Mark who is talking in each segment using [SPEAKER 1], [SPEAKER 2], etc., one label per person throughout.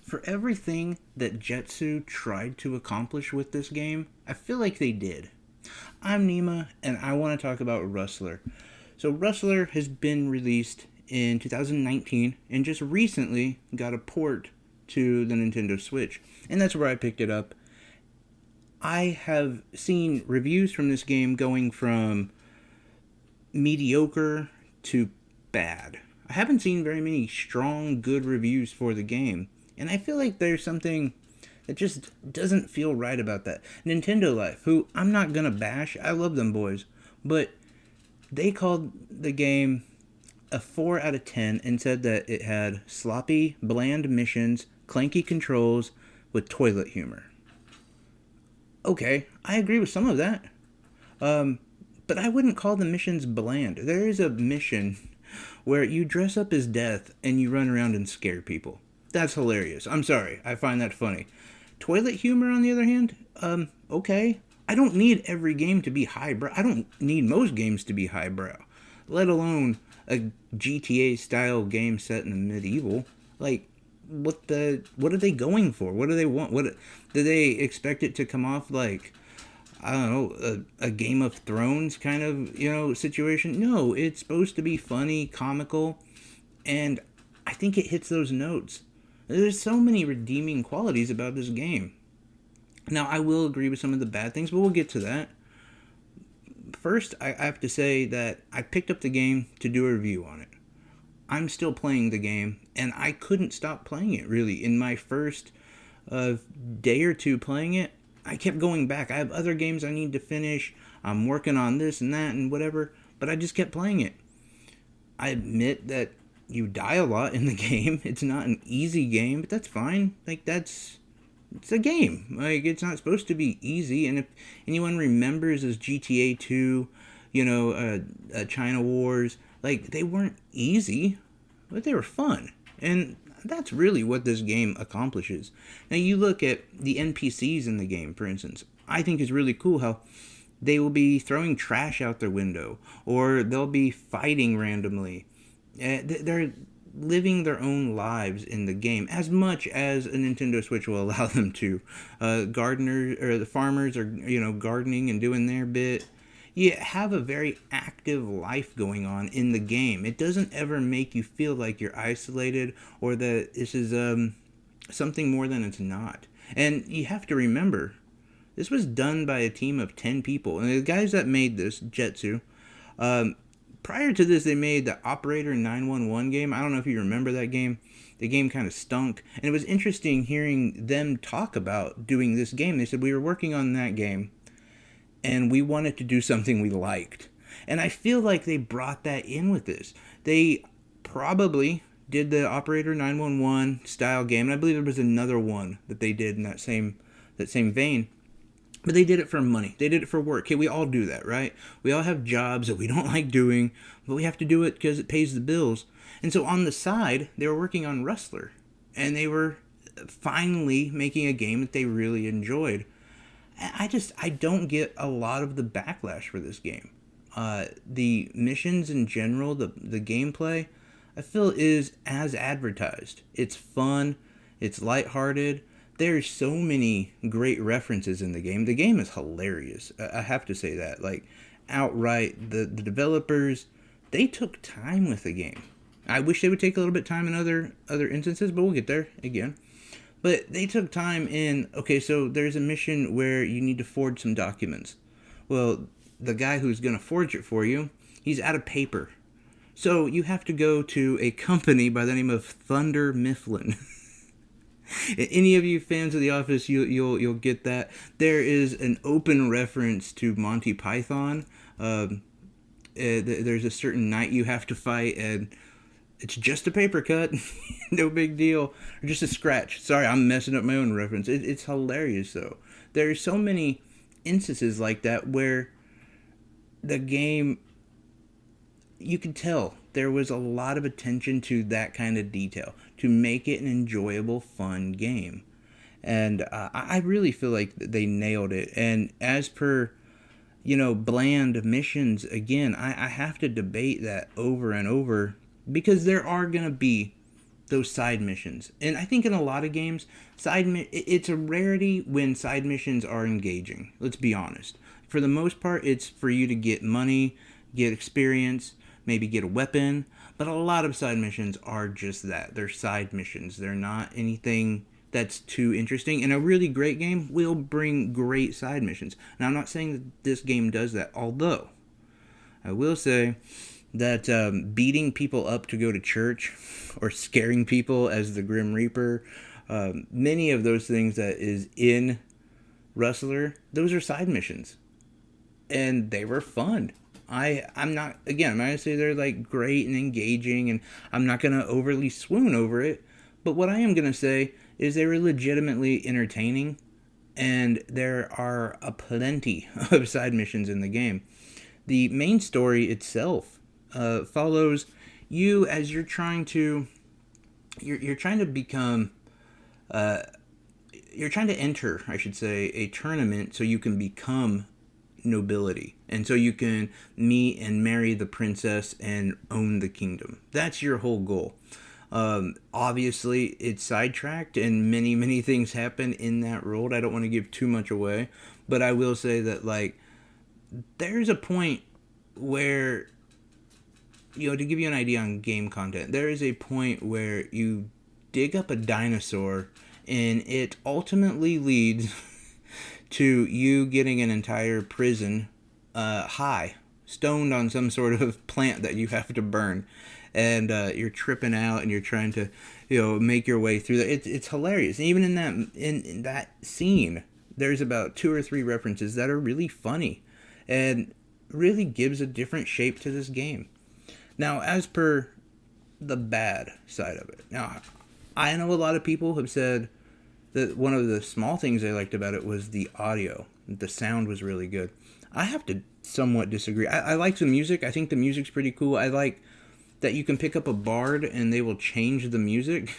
[SPEAKER 1] for everything that Jetsu tried to accomplish with this game, I feel like they did. I'm Nima, and I want to talk about Rustler. So, Rustler has been released in 2019 and just recently got a port to the Nintendo Switch, and that's where I picked it up. I have seen reviews from this game going from mediocre to bad. I haven't seen very many strong, good reviews for the game, and I feel like there's something that just doesn't feel right about that. Nintendo Life, who I'm not gonna bash, I love them boys, but they called the game a 4 out of 10 and said that it had sloppy, bland missions, clanky controls, with toilet humor. Okay, I agree with some of that. But I wouldn't call the missions bland. There is a mission where you dress up as Death and you run around and scare people. That's hilarious. I'm sorry. I find that funny. Toilet humor, on the other hand, okay. I don't need every game to be highbrow. I don't need most games to be highbrow, let alone a GTA style game set in the medieval. Like, what are they going for? What do they want? What do they expect it to come off like? I don't know, a Game of Thrones kind of, situation. No, it's supposed to be funny, comical, and I think it hits those notes. There's so many redeeming qualities about this game. Now, I will agree with some of the bad things, but we'll get to that. First, I have to say that I picked up the game to do a review on it. I'm still playing the game, and I couldn't stop playing it, really. In my first day or two playing it, I kept going back. I have other games I need to finish. I'm working on this and that and whatever, but I just kept playing it. I admit that you die a lot in the game. It's not an easy game, but that's fine. Like, it's a game. Like, it's not supposed to be easy. And if anyone remembers as GTA 2, China Wars, like, they weren't easy, but they were fun. And that's really what this game accomplishes. Now, you look at the NPCs in the game, for instance. I think it's really cool how they will be throwing trash out their window, or they'll be fighting randomly. They're living their own lives in the game as much as a Nintendo Switch will allow them to. Gardeners or the farmers are gardening and doing their bit. You have a very active life going on in the game. It doesn't ever make you feel like you're isolated or that this is something more than it's not. And you have to remember, this was done by a team of 10 people. And the guys that made this, Jetsu, prior to this, they made the Operator 911 game. I don't know if you remember that game. The game kind of stunk. And it was interesting hearing them talk about doing this game. They said, we were working on that game, and we wanted to do something we liked. And I feel like they brought that in with this. They probably did the Operator 911 style game, and I believe there was another one that they did in that same vein. But they did it for money. They did it for work. Okay, we all do that, right? We all have jobs that we don't like doing, but we have to do it because it pays the bills. And so on the side, they were working on Rustler, and they were finally making a game that they really enjoyed. I don't get a lot of the backlash for this game. The missions in general, the gameplay, I feel is as advertised. It's fun, it's lighthearted. There's so many great references in the game. The game is hilarious. I have to say that. Like, outright, the developers, they took time with the game. I wish they would take a little bit of time in other instances, but we'll get there again. But they took time in, okay, so there's a mission where you need to forge some documents. Well, the guy who's going to forge it for you, he's out of paper. So you have to go to a company by the name of Thunder Mifflin. Any of you fans of The Office, you'll get that. There is an open reference to Monty Python. There's a certain knight you have to fight, and it's just a paper cut. No big deal. Or just a scratch. Sorry, I'm messing up my own reference. It's hilarious, though. There are so many instances like that where the game, you could tell there was a lot of attention to that kind of detail to make it an enjoyable, fun game. And I really feel like they nailed it. And as per, bland missions, again, I have to debate that over and over, because there are going to be those side missions. And I think in a lot of games, it's a rarity when side missions are engaging. Let's be honest. For the most part, it's for you to get money, get experience, maybe get a weapon. But a lot of side missions are just that. They're side missions. They're not anything that's too interesting. And a really great game will bring great side missions. Now, I'm not saying that this game does that, although I will say that beating people up to go to church or scaring people as the Grim Reaper, many of those things that is in Rustler, those are side missions. And they were fun. I'm not going to say they're like great and engaging, and I'm not going to overly swoon over it. But what I am going to say is they were legitimately entertaining, and there are a plenty of side missions in the game. The main story itself follows you as you're trying to become you're trying to enter, I should say, a tournament so you can become nobility, and so you can meet and marry the princess and own the kingdom. That's your whole goal. Obviously it's sidetracked and many things happen in that world. I don't want to give too much away, but I will say that like there's a point where, to give you an idea on game content, there is a point where you dig up a dinosaur and it ultimately leads to you getting an entire prison high, stoned on some sort of plant that you have to burn. And you're tripping out and you're trying to, make your way through that. It's hilarious. And even in that scene, there's about 2 or 3 references that are really funny and really gives a different shape to this game. Now, as per the bad side of it. Now, I know a lot of people have said that one of the small things they liked about it was the audio. The sound was really good. I have to somewhat disagree. I like the music. I think the music's pretty cool. I like that you can pick up a bard and they will change the music.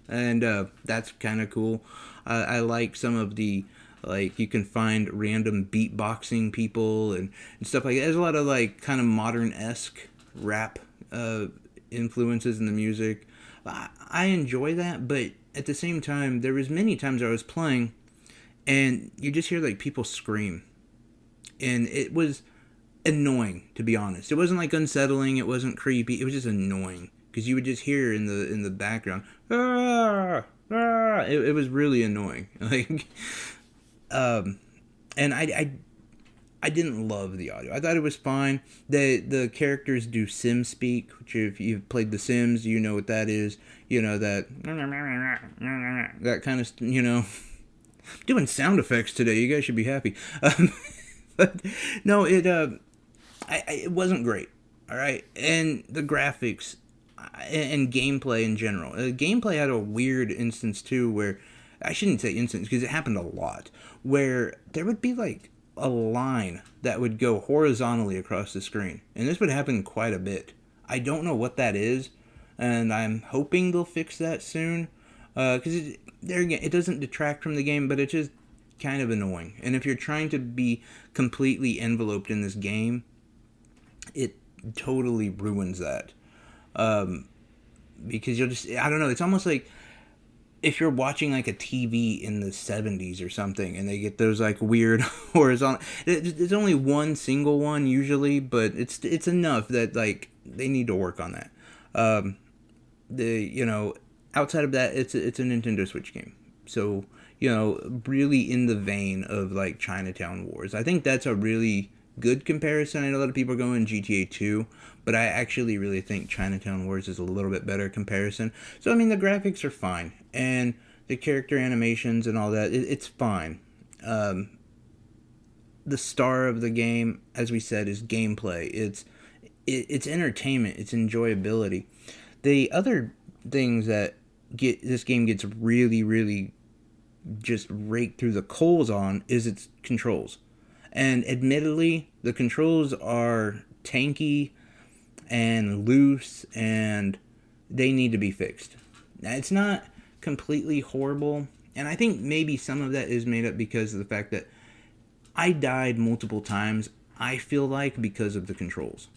[SPEAKER 1] And that's kind of cool. I like some of the, like, you can find random beatboxing people and stuff like that. There's a lot of, like, kind of modern-esque rap influences in the music. I enjoy that, but at the same time, there was many times I was playing and you just hear, like, people scream. And it was annoying, to be honest. It wasn't, like, unsettling. It wasn't creepy. It was just annoying. Because you would just hear in the background, ah, ah. It was really annoying. Like, and I didn't love the audio. I thought it was fine. The characters do Sim speak, which if you've played The Sims, you know what that is. You know, that kind of, doing sound effects today. You guys should be happy. But no, it wasn't great. All right, and the graphics and gameplay in general. Gameplay had a weird instance too, where I shouldn't say instance because it happened a lot, where there would be like a line that would go horizontally across the screen, and this would happen quite a bit. I don't know what that is, and I'm hoping they'll fix that soon, because there again, it doesn't detract from the game, but it's just kind of annoying. And if you're trying to be completely enveloped in this game, it totally ruins that. Because you'll just, I don't know, it's almost like if you're watching like a TV in the 70s or something and they get those like weird horizontal, there's only one single one usually, but it's enough that like they need to work on that. Outside of that, it's a Nintendo Switch game. So, really in the vein of like Chinatown Wars. I think that's a really good comparison. I know a lot of people are going GTA 2, but I actually really think Chinatown Wars is a little bit better comparison. So, I mean, the graphics are fine, and the character animations and all that, it's fine. The star of the game, as we said, is gameplay. It's entertainment. It's enjoyability. The other things that this game gets really just raked through the coals on is its controls. And admittedly, the controls are tanky and loose, and they need to be fixed. Now, it's not completely horrible, and I think maybe some of that is made up because of the fact that I died multiple times, I feel like, because of the controls.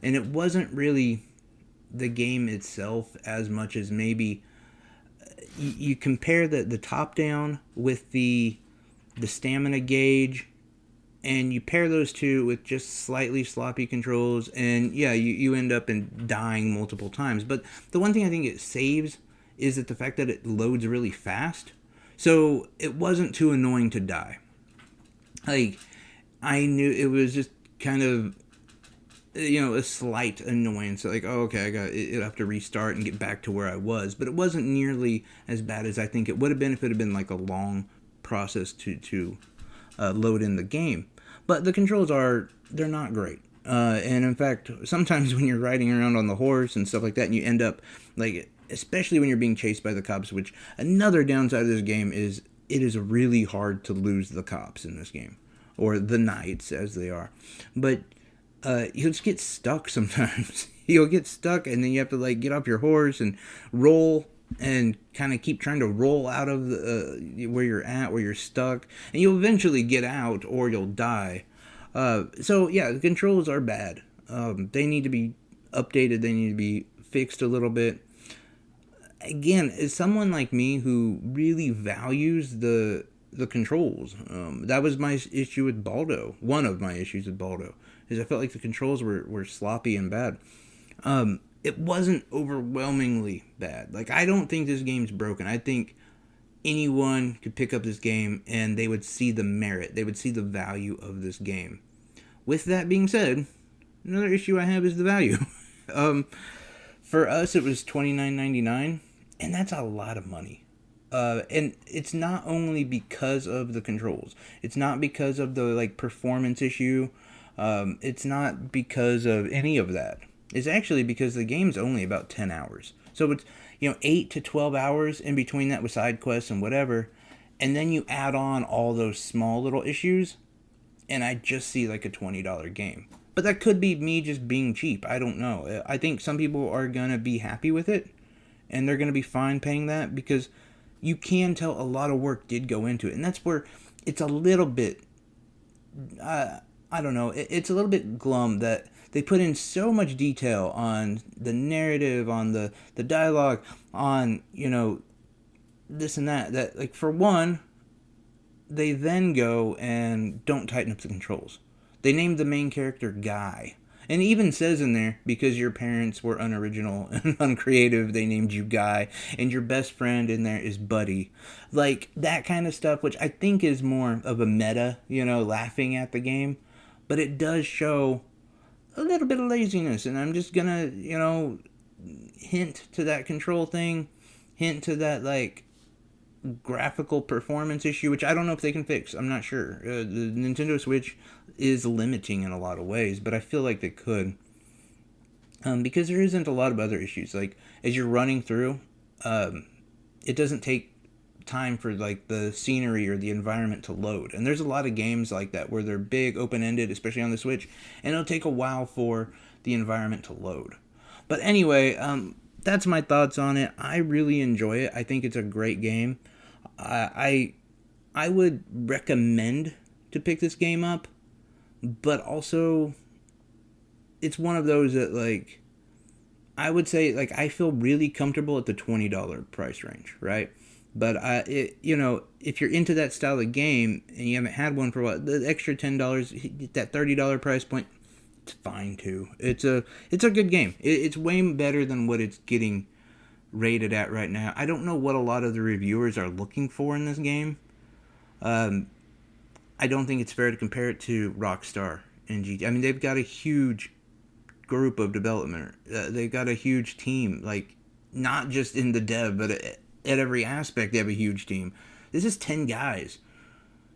[SPEAKER 1] And it wasn't really the game itself as much as maybe you compare the top down with the stamina gauge, and you pair those two with just slightly sloppy controls, and yeah, you end up in dying multiple times. But the one thing I think it saves is that the fact that it loads really fast, so it wasn't too annoying to die. Like, I knew it was just kind of, a slight annoyance. Like, oh, okay, I have to restart and get back to where I was. But it wasn't nearly as bad as I think it would have been if it had been like a long process to load in the game. But the controls they're not great. And in fact, sometimes when you're riding around on the horse and stuff like that, and you end up, like, especially when you're being chased by the cops, which another downside of this game is it is really hard to lose the cops in this game, or the knights as they are. But you'll just get stuck sometimes. You'll get stuck, and then you have to, like, get off your horse and roll and kind of keep trying to roll out of where you're stuck, and you'll eventually get out or you'll die. So yeah, the controls are bad. They need to be updated. They need to be fixed a little bit. Again, as someone like me who really values the controls, that was my issue with Baldo. One of my issues with Baldo is I felt like the controls were sloppy and bad. It wasn't overwhelmingly bad. Like, I don't think this game's broken. I think anyone could pick up this game and they would see the merit. They would see the value of this game. With that being said, another issue I have is the value. For us, it was $29.99, and that's a lot of money. And it's not only because of the controls. It's not because of the, like, performance issue. It's not because of any of that. It's actually because the game's only about 10 hours. So it's, 8 to 12 hours in between that with side quests and whatever. And then you add on all those small little issues, and I just see like a $20 game. But that could be me just being cheap. I don't know. I think some people are going to be happy with it, and they're going to be fine paying that, because you can tell a lot of work did go into it. And that's where it's a little bit, I don't know, it's a little bit glum that they put in so much detail on the narrative, on the dialogue, on, this and that, like, for one, they then go and don't tighten up the controls. They named the main character Guy. And it even says in there, because your parents were unoriginal and uncreative, they named you Guy. And your best friend in there is Buddy. Like, that kind of stuff, which I think is more of a meta, laughing at the game. But it does show a little bit of laziness, and I'm just gonna, hint to that control thing, hint to that, like, graphical performance issue, which I don't know if they can fix. I'm not sure. The Nintendo Switch is limiting in a lot of ways, but I feel like they could, because there isn't a lot of other issues. Like, as you're running through, it doesn't take time for, like, the scenery or the environment to load. And there's a lot of games like that where they're big, open-ended, especially on the Switch, and it'll take a while for the environment to load. But anyway, that's my thoughts on it. I really enjoy it. I think it's a great game. I would recommend to pick this game up, but also it's one of those that, like, I would say, like, I feel really comfortable at the $20 price range, right? But if you're into that style of game and you haven't had one for a while, the extra $10, that $30 price point, it's fine too. It's a good game. It's way better than what it's getting rated at right now. I don't know what a lot of the reviewers are looking for in this game. I don't think it's fair to compare it to Rockstar and GT. I mean, they've got a huge group of development. They've got a huge team, like, not just in the dev, but at every aspect they have a huge team. This is 10 guys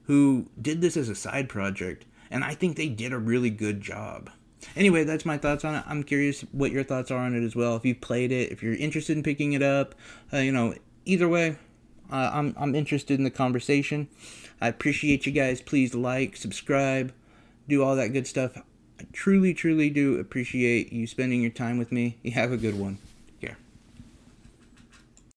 [SPEAKER 1] who did this as a side project, and I think they did a really good job. Anyway, that's my thoughts on it. I'm curious what your thoughts are on it as well. If you've played it, if you're interested in picking it up, either way, I'm interested in the conversation. I appreciate you guys. Please like, subscribe, do all that good stuff. I truly, truly do appreciate you spending your time with me. You have a good one.